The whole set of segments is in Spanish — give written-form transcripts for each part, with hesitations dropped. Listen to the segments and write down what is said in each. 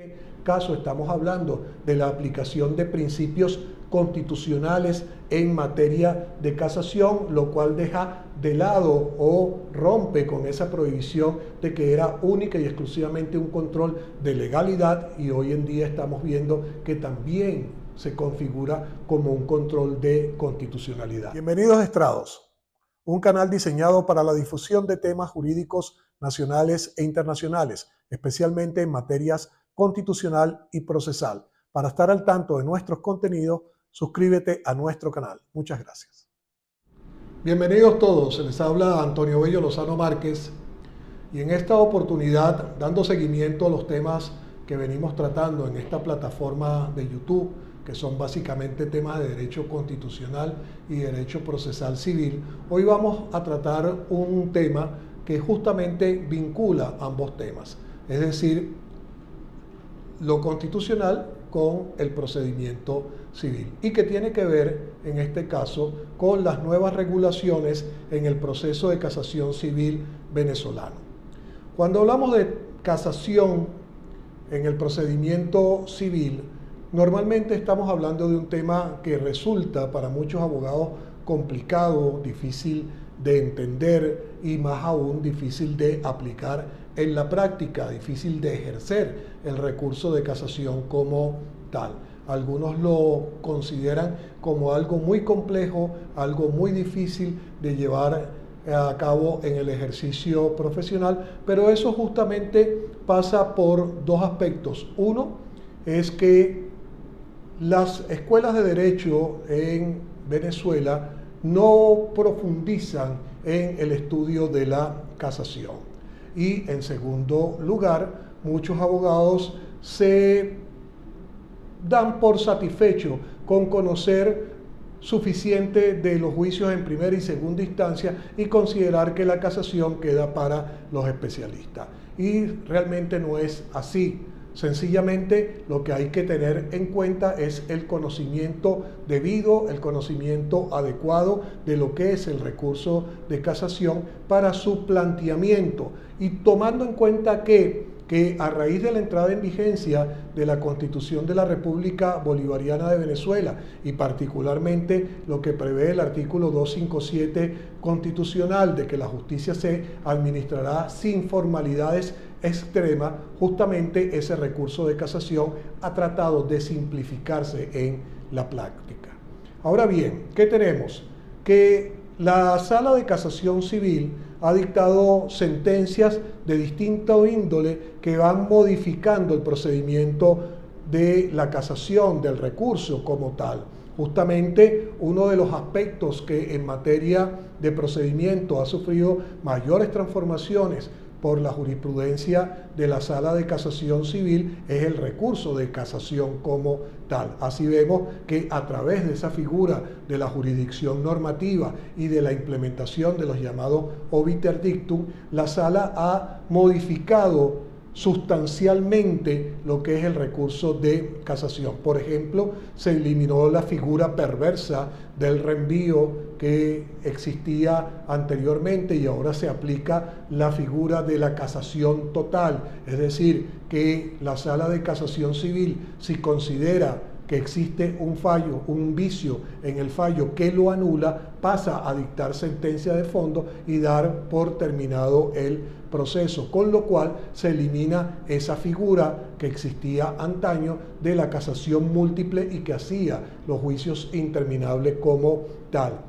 este caso estamos hablando de la aplicación de principios constitucionales en materia de casación, lo cual deja de lado o rompe con esa prohibición de que era única y exclusivamente un control de legalidad, y hoy en día estamos viendo que también se configura como un control de constitucionalidad. Bienvenidos a Estrados, un canal diseñado para la difusión de temas jurídicos nacionales e internacionales, especialmente en materias constitucional y procesal. Para estar al tanto de nuestros contenidos, suscríbete a nuestro canal. Muchas gracias. Bienvenidos todos, se les habla Antonio Bello Lozano Márquez, y en esta oportunidad, dando seguimiento a los temas que venimos tratando en esta plataforma de YouTube, que son básicamente temas de derecho constitucional y derecho procesal civil, hoy vamos a tratar un tema que justamente vincula ambos temas, es decir, lo constitucional con el procedimiento civil, y que tiene que ver en este caso con las nuevas regulaciones en el proceso de casación civil venezolano. Cuando hablamos de casación en el procedimiento civil, normalmente estamos hablando de un tema que resulta para muchos abogados complicado, difícil de entender y más aún difícil de aplicar en la práctica, difícil de ejercer el recurso de casación como tal. Algunos lo consideran como algo muy complejo, algo muy difícil de llevar a cabo en el ejercicio profesional, pero eso justamente pasa por dos aspectos. Uno es que las escuelas de derecho en Venezuela no profundizan en el estudio de la casación. Y en segundo lugar, muchos abogados se dan por satisfechos con conocer suficiente de los juicios en primera y segunda instancia y considerar que la casación queda para los especialistas. Y realmente no es así. Sencillamente lo que hay que tener en cuenta es el conocimiento debido, el conocimiento adecuado de lo que es el recurso de casación para su planteamiento, y tomando en cuenta que a raíz de la entrada en vigencia de la Constitución de la República Bolivariana de Venezuela, y particularmente lo que prevé el artículo 257 constitucional de que la justicia se administrará sin formalidades extremas, justamente ese recurso de casación ha tratado de simplificarse en la práctica. Ahora bien, ¿qué tenemos? Que la Sala de Casación Civil ha dictado sentencias de distinta índole que van modificando el procedimiento de la casación, del recurso como tal. Justamente uno de los aspectos que en materia de procedimiento ha sufrido mayores transformaciones por la jurisprudencia de la Sala de Casación Civil es el recurso de casación como tal. Así vemos que a través de esa figura de la jurisdicción normativa y de la implementación de los llamados obiter dictum, la Sala ha modificado sustancialmente lo que es el recurso de casación. Por ejemplo, se eliminó la figura perversa del reenvío que existía anteriormente, y ahora se aplica la figura de la casación total, es decir, que la Sala de Casación Civil, si considera que existe un fallo, un vicio en el fallo que lo anula, pasa a dictar sentencia de fondo y dar por terminado el proceso, con lo cual se elimina esa figura que existía antaño de la casación múltiple y que hacía los juicios interminables como tal.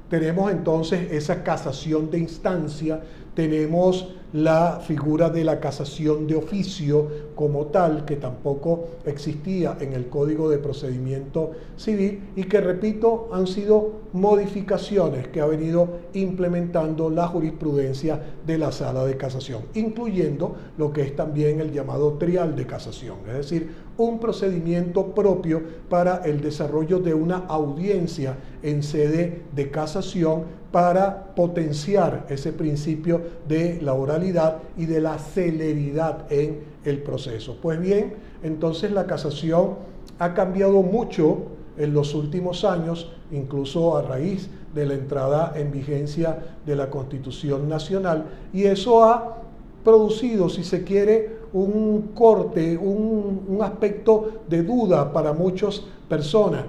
Tenemos entonces esa casación de instancia, tenemos la figura de la casación de oficio como tal, que tampoco existía en el Código de Procedimiento Civil y que, repito, han sido modificaciones que ha venido implementando la jurisprudencia de la Sala de Casación, incluyendo lo que es también el llamado trial de casación, es decir, un procedimiento propio para el desarrollo de una audiencia en sede de casación para potenciar ese principio de la oralidad y de la celeridad en el proceso. Pues bien, entonces la casación ha cambiado mucho en los últimos años, incluso a raíz de la entrada en vigencia de la Constitución Nacional, y eso ha producido, si se quiere, un corte, un aspecto de duda para muchas personas.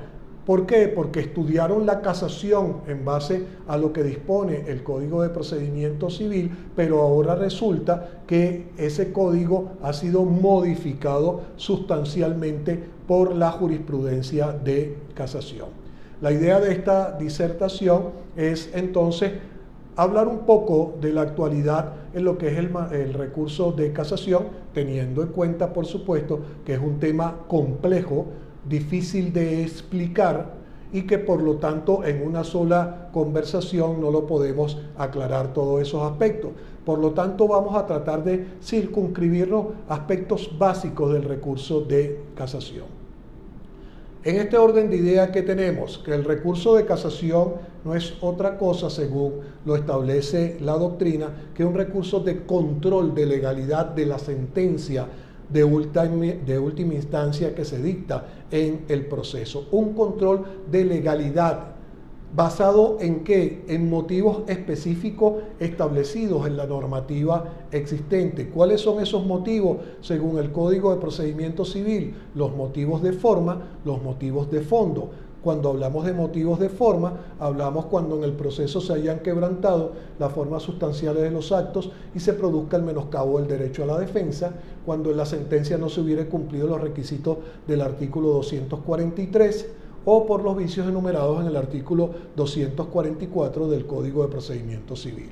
¿Por qué? Porque estudiaron la casación en base a lo que dispone el Código de Procedimiento Civil, pero ahora resulta que ese código ha sido modificado sustancialmente por la jurisprudencia de casación. La idea de esta disertación es entonces hablar un poco de la actualidad en lo que es el recurso de casación, teniendo en cuenta, por supuesto, que es un tema complejo, difícil de explicar y que por lo tanto en una sola conversación no lo podemos aclarar todos esos aspectos. Por lo tanto vamos a tratar de circunscribirnos a aspectos básicos del recurso de casación. En este orden de ideas que tenemos, que el recurso de casación no es otra cosa, según lo establece la doctrina, que un recurso de control de legalidad de la sentencia de última instancia que se dicta en el proceso. Un control de legalidad basado en ¿qué? En motivos específicos establecidos en la normativa existente. ¿Cuáles son esos motivos? Según el Código de Procedimiento Civil, los motivos de forma, los motivos de fondo. Cuando hablamos de motivos de forma, hablamos cuando en el proceso se hayan quebrantado las formas sustanciales de los actos y se produzca el menoscabo del derecho a la defensa, cuando en la sentencia no se hubiera cumplido los requisitos del artículo 243 o por los vicios enumerados en el artículo 244 del Código de Procedimiento Civil.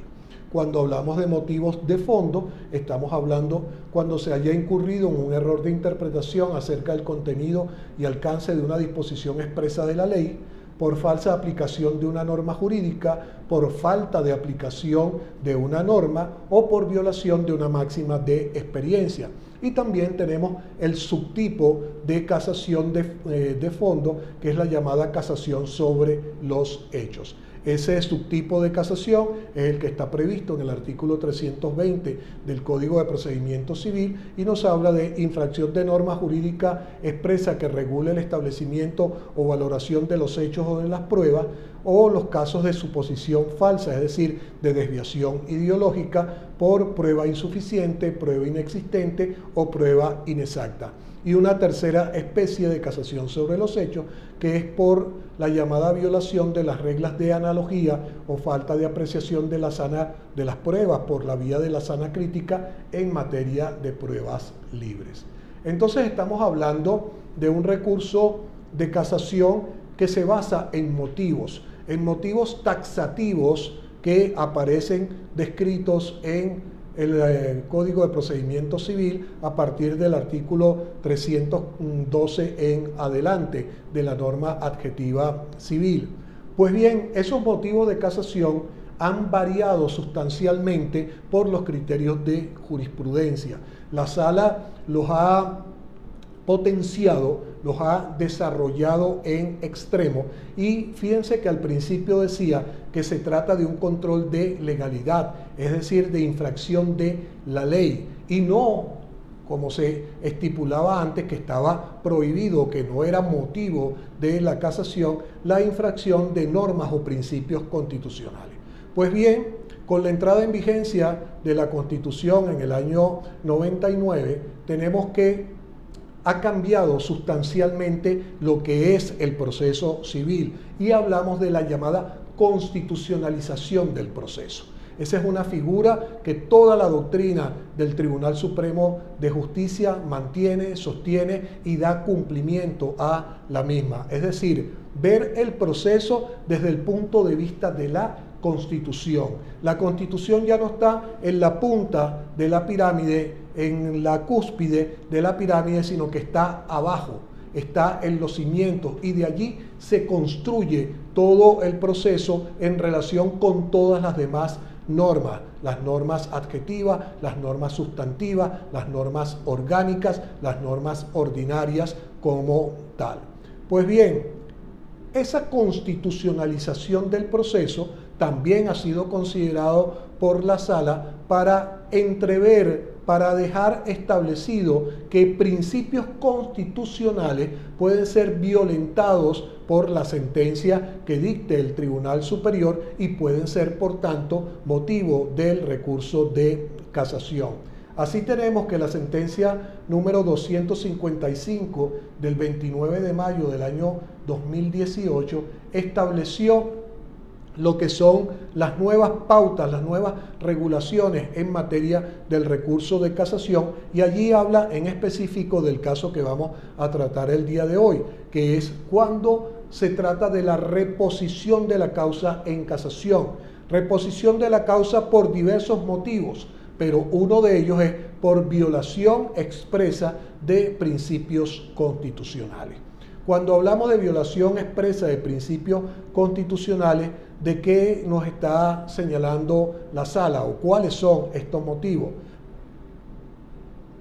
Cuando hablamos de motivos de fondo, estamos hablando cuando se haya incurrido en un error de interpretación acerca del contenido y alcance de una disposición expresa de la ley, por falsa aplicación de una norma jurídica, por falta de aplicación de una norma o por violación de una máxima de experiencia. Y también tenemos el subtipo de casación de fondo, que es la llamada casación sobre los hechos. Ese subtipo de casación es el que está previsto en el artículo 320 del Código de Procedimiento Civil y nos habla de infracción de norma jurídica expresa que regule el establecimiento o valoración de los hechos o de las pruebas, o los casos de suposición falsa, es decir, de desviación ideológica por prueba insuficiente, prueba inexistente o prueba inexacta. Y una tercera especie de casación sobre los hechos, que es por la llamada violación de las reglas de analogía o falta de apreciación de las pruebas por la vía de la sana crítica en materia de pruebas libres. Entonces estamos hablando de un recurso de casación que se basa en motivos taxativos que aparecen descritos en el Código de Procedimiento Civil a partir del artículo 312 en adelante de la norma adjetiva civil. Pues bien, esos motivos de casación han variado sustancialmente por los criterios de jurisprudencia. La Sala los ha potenciado, los ha desarrollado en extremo y fíjense que al principio decía que se trata de un control de legalidad, es decir, de infracción de la ley y no como se estipulaba antes que estaba prohibido, que no era motivo de la casación, la infracción de normas o principios constitucionales. Pues bien, con la entrada en vigencia de la Constitución en el año 99, tenemos que ha cambiado sustancialmente lo que es el proceso civil y hablamos de la llamada constitucionalización del proceso. Esa es una figura que toda la doctrina del Tribunal Supremo de Justicia mantiene, sostiene y da cumplimiento a la misma. Es decir, ver el proceso desde el punto de vista de la Constitución. La Constitución ya no está en la punta de la pirámide, en la cúspide de la pirámide, sino que está abajo, está en los cimientos y de allí se construye todo el proceso en relación con todas las demás normas, las normas adjetivas, las normas sustantivas, las normas orgánicas, las normas ordinarias como tal. Pues bien, esa constitucionalización del proceso también ha sido considerado por la Sala para entrever, para dejar establecido que principios constitucionales pueden ser violentados por la sentencia que dicte el Tribunal Superior y pueden ser, por tanto, motivo del recurso de casación. Así tenemos que la sentencia número 255 del 29 de mayo del año 2018 estableció lo que son las nuevas pautas, las nuevas regulaciones en materia del recurso de casación, y allí habla en específico del caso que vamos a tratar el día de hoy, que es cuando se trata de la reposición de la causa en casación. Reposición de la causa por diversos motivos, pero uno de ellos es por violación expresa de principios constitucionales. Cuando hablamos de violación expresa de principios constitucionales, ¿de qué nos está señalando la sala o cuáles son estos motivos?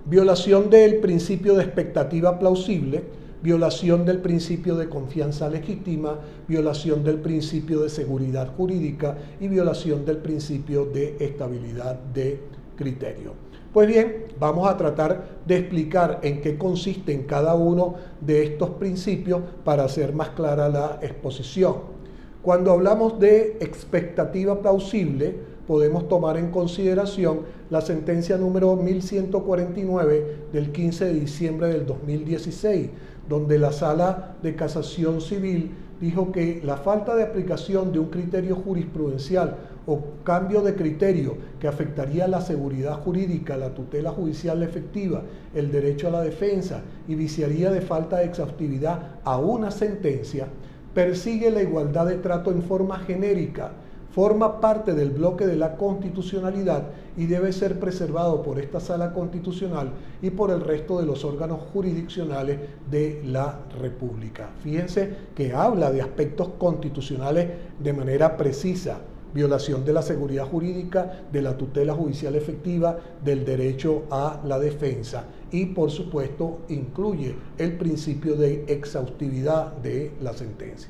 Violación del principio de expectativa plausible, violación del principio de confianza legítima, violación del principio de seguridad jurídica y violación del principio de estabilidad de criterio. Pues bien, vamos a tratar de explicar en qué consisten cada uno de estos principios para hacer más clara la exposición. Cuando hablamos de expectativa plausible, podemos tomar en consideración la sentencia número 1149 del 15 de diciembre del 2016, donde la Sala de Casación Civil dijo que la falta de aplicación de un criterio jurisprudencial o cambio de criterio que afectaría la seguridad jurídica, la tutela judicial efectiva, el derecho a la defensa y viciaría de falta de exhaustividad a una sentencia, persigue la igualdad de trato en forma genérica, forma parte del bloque de la constitucionalidad y debe ser preservado por esta Sala Constitucional y por el resto de los órganos jurisdiccionales de la República. Fíjense que habla de aspectos constitucionales de manera precisa: violación de la seguridad jurídica, de la tutela judicial efectiva, del derecho a la defensa y, por supuesto, incluye el principio de exhaustividad de la sentencia.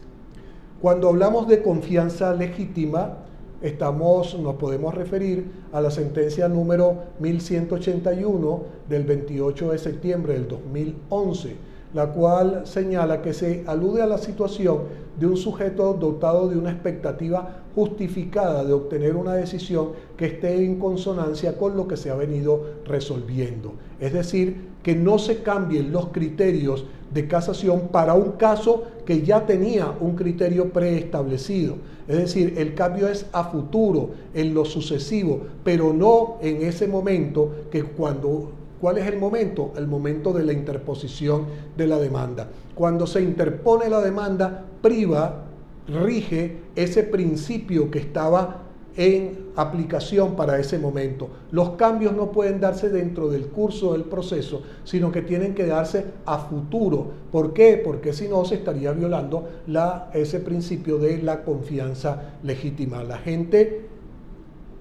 Cuando hablamos de confianza legítima, nos podemos referir a la sentencia número 1181 del 28 de septiembre del 2011, la cual señala que se alude a la situación de un sujeto dotado de una expectativa justificada de obtener una decisión que esté en consonancia con lo que se ha venido resolviendo. Es decir, que no se cambien los criterios de casación para un caso que ya tenía un criterio preestablecido. Es decir, el cambio es a futuro, en lo sucesivo, pero no en ese momento ¿Cuál es el momento? El momento de la interposición de la demanda. Cuando se interpone la demanda, rige ese principio que estaba en aplicación para ese momento. Los cambios no pueden darse dentro del curso del proceso, sino que tienen que darse a futuro. ¿Por qué? Porque si no se estaría violando ese principio de la confianza legítima. La gente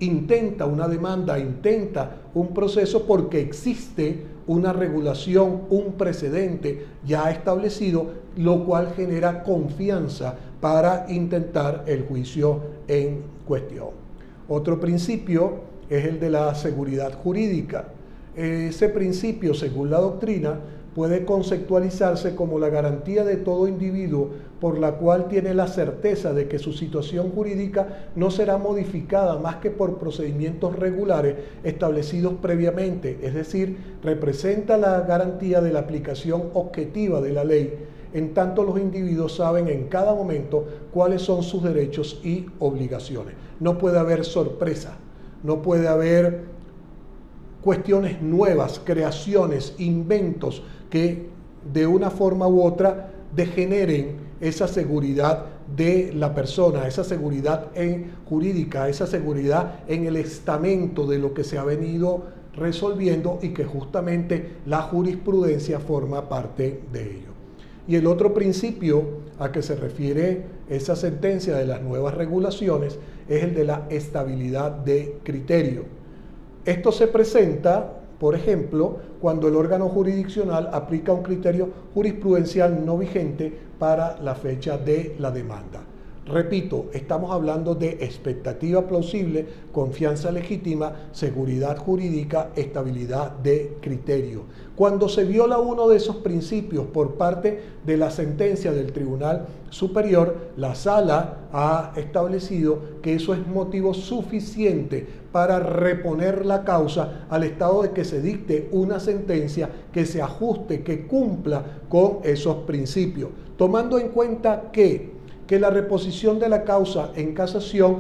intenta una demanda, intenta un proceso porque existe una regulación, un precedente ya establecido, lo cual genera confianza para intentar el juicio en cuestión. Otro principio es el de la seguridad jurídica. Ese principio, según la doctrina, puede conceptualizarse como la garantía de todo individuo por la cual tiene la certeza de que su situación jurídica no será modificada más que por procedimientos regulares establecidos previamente, es decir, representa la garantía de la aplicación objetiva de la ley, en tanto los individuos saben en cada momento cuáles son sus derechos y obligaciones. No puede haber sorpresa, no puede haber cuestiones nuevas, creaciones, inventos que de una forma u otra degeneren esa seguridad de la persona, esa seguridad jurídica, esa seguridad en el estamento de lo que se ha venido resolviendo y que justamente la jurisprudencia forma parte de ello. Y el otro principio a que se refiere esa sentencia de las nuevas regulaciones es el de la estabilidad de criterio. Esto se presenta, por ejemplo, cuando el órgano jurisdiccional aplica un criterio jurisprudencial no vigente para la fecha de la demanda. Repito, estamos hablando de expectativa plausible, confianza legítima, seguridad jurídica, estabilidad de criterio. Cuando se viola uno de esos principios por parte de la sentencia del Tribunal Superior, la Sala ha establecido que eso es motivo suficiente para reponer la causa al estado de que se dicte una sentencia que se ajuste, que cumpla con esos principios, tomando en cuenta que la reposición de la causa en casación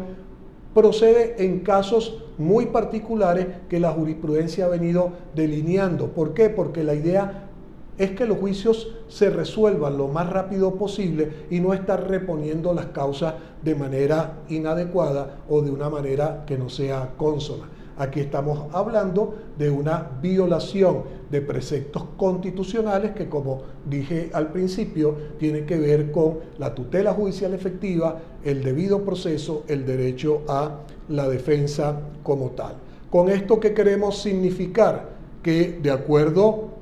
procede en casos muy particulares que la jurisprudencia ha venido delineando. ¿Por qué? Porque la idea es que los juicios se resuelvan lo más rápido posible y no estar reponiendo las causas de manera inadecuada o de una manera que no sea consona. Aquí estamos hablando de una violación de preceptos constitucionales que, como dije al principio, tiene que ver con la tutela judicial efectiva, el debido proceso, el derecho a la defensa como tal. Con esto, ¿qué queremos significar? Que de acuerdo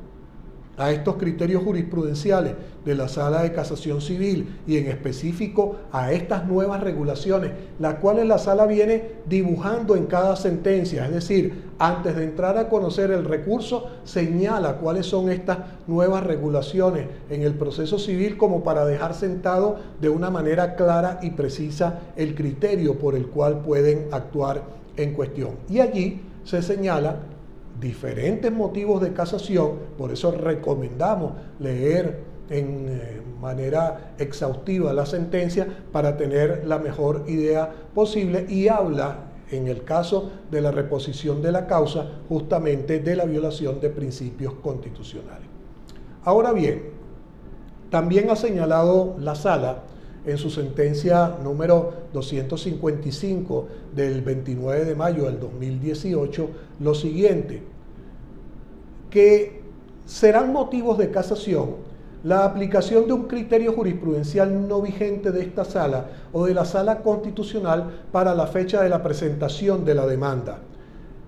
a estos criterios jurisprudenciales de la Sala de Casación Civil y en específico a estas nuevas regulaciones, las cuales la Sala viene dibujando en cada sentencia, es decir, antes de entrar a conocer el recurso, señala cuáles son estas nuevas regulaciones en el proceso civil como para dejar sentado de una manera clara y precisa el criterio por el cual pueden actuar en cuestión. Y allí se señala diferentes motivos de casación, por eso recomendamos leer en manera exhaustiva la sentencia para tener la mejor idea posible, y habla, en el caso de la reposición de la causa, justamente de la violación de principios constitucionales. Ahora bien, también ha señalado la Sala en su sentencia número 255 del 29 de mayo del 2018 lo siguiente: que serán motivos de casación la aplicación de un criterio jurisprudencial no vigente de esta Sala o de la Sala Constitucional para la fecha de la presentación de la demanda,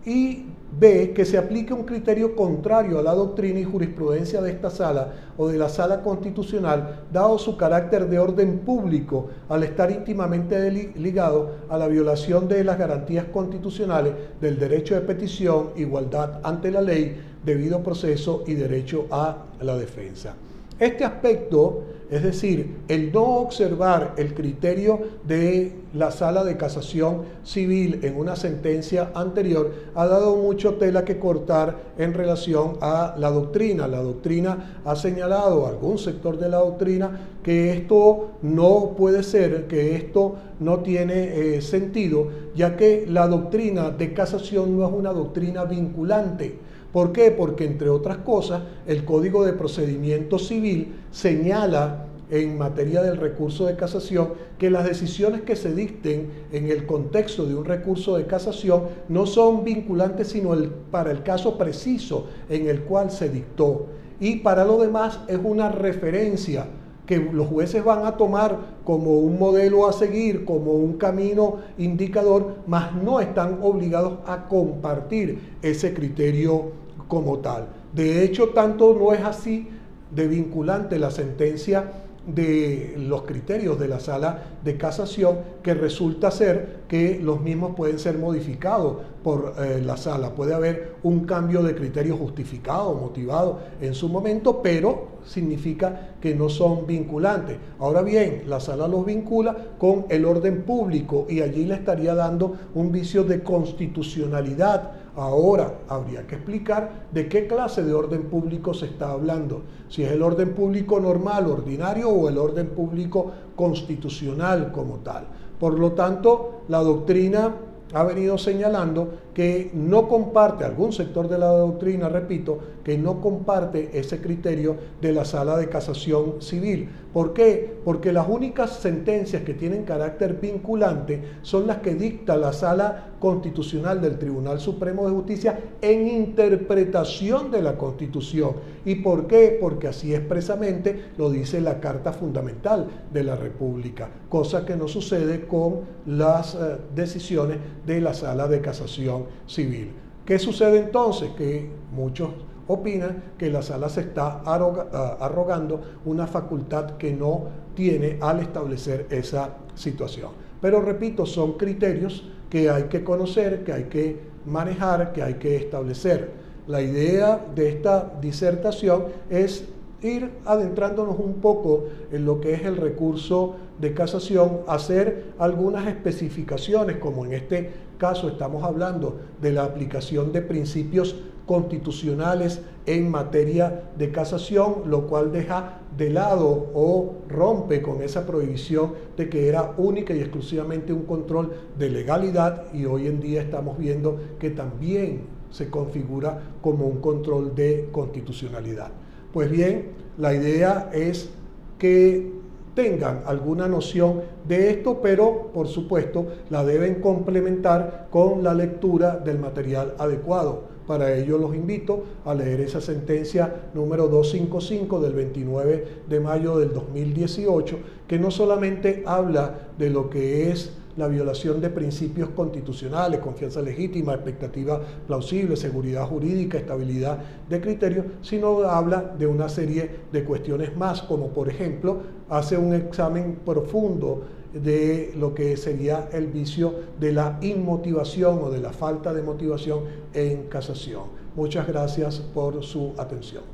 y B, que se aplique un criterio contrario a la doctrina y jurisprudencia de esta Sala o de la Sala Constitucional, dado su carácter de orden público al estar íntimamente ligado a la violación de las garantías constitucionales del derecho de petición, igualdad ante la ley, debido proceso y derecho a la defensa. Este aspecto, es decir, el no observar el criterio de la Sala de Casación Civil en una sentencia anterior, ha dado mucho tela que cortar en relación a la doctrina. La doctrina ha señalado, algún sector de la doctrina, que esto no puede ser, que esto no tiene sentido, ya que la doctrina de casación no es una doctrina vinculante. ¿Por qué? Porque, entre otras cosas, el Código de Procedimiento Civil señala en materia del recurso de casación que las decisiones que se dicten en el contexto de un recurso de casación no son vinculantes sino para el caso preciso en el cual se dictó. Y para lo demás es una referencia que los jueces van a tomar como un modelo a seguir, como un camino indicador, mas no están obligados a compartir ese criterio como tal. De hecho, tanto no es así de vinculante la sentencia de los criterios de la Sala de Casación, que resulta ser que los mismos pueden ser modificados por la Sala. Puede haber un cambio de criterio justificado, motivado en su momento, pero significa que no son vinculantes. Ahora bien, la Sala los vincula con el orden público y allí le estaría dando un vicio de constitucionalidad. Ahora habría que explicar de qué clase de orden público se está hablando, si es el orden público normal, ordinario, o el orden público constitucional como tal. Por lo tanto, la doctrina ha venido señalando que no comparte, algún sector de la doctrina, repito, que no comparte ese criterio de la Sala de Casación Civil. ¿Por qué? Porque las únicas sentencias que tienen carácter vinculante son las que dicta la Sala Constitucional del Tribunal Supremo de Justicia en interpretación de la Constitución. ¿Y por qué? Porque así expresamente lo dice la Carta Fundamental de la República, cosa que no sucede con las decisiones de la Sala de Casación Civil. ¿Qué sucede entonces? Que muchos opinan que la sala se está arrogando una facultad que no tiene al establecer esa situación. Pero repito, son criterios que hay que conocer, que hay que manejar, que hay que establecer. La idea de esta disertación es ir adentrándonos un poco en lo que es el recurso de casación, hacer algunas especificaciones, como en este caso estamos hablando de la aplicación de principios constitucionales en materia de casación, lo cual deja de lado o rompe con esa prohibición de que era única y exclusivamente un control de legalidad, y hoy en día estamos viendo que también se configura como un control de constitucionalidad. Pues bien, la idea es que tengan alguna noción de esto, pero por supuesto la deben complementar con la lectura del material adecuado. Para ello los invito a leer esa sentencia número 255 del 29 de mayo del 2018, que no solamente habla de lo que es la violación de principios constitucionales, confianza legítima, expectativa plausible, seguridad jurídica, estabilidad de criterio, sino habla de una serie de cuestiones más, como por ejemplo, hace un examen profundo de lo que sería el vicio de la inmotivación o de la falta de motivación en casación. Muchas gracias por su atención.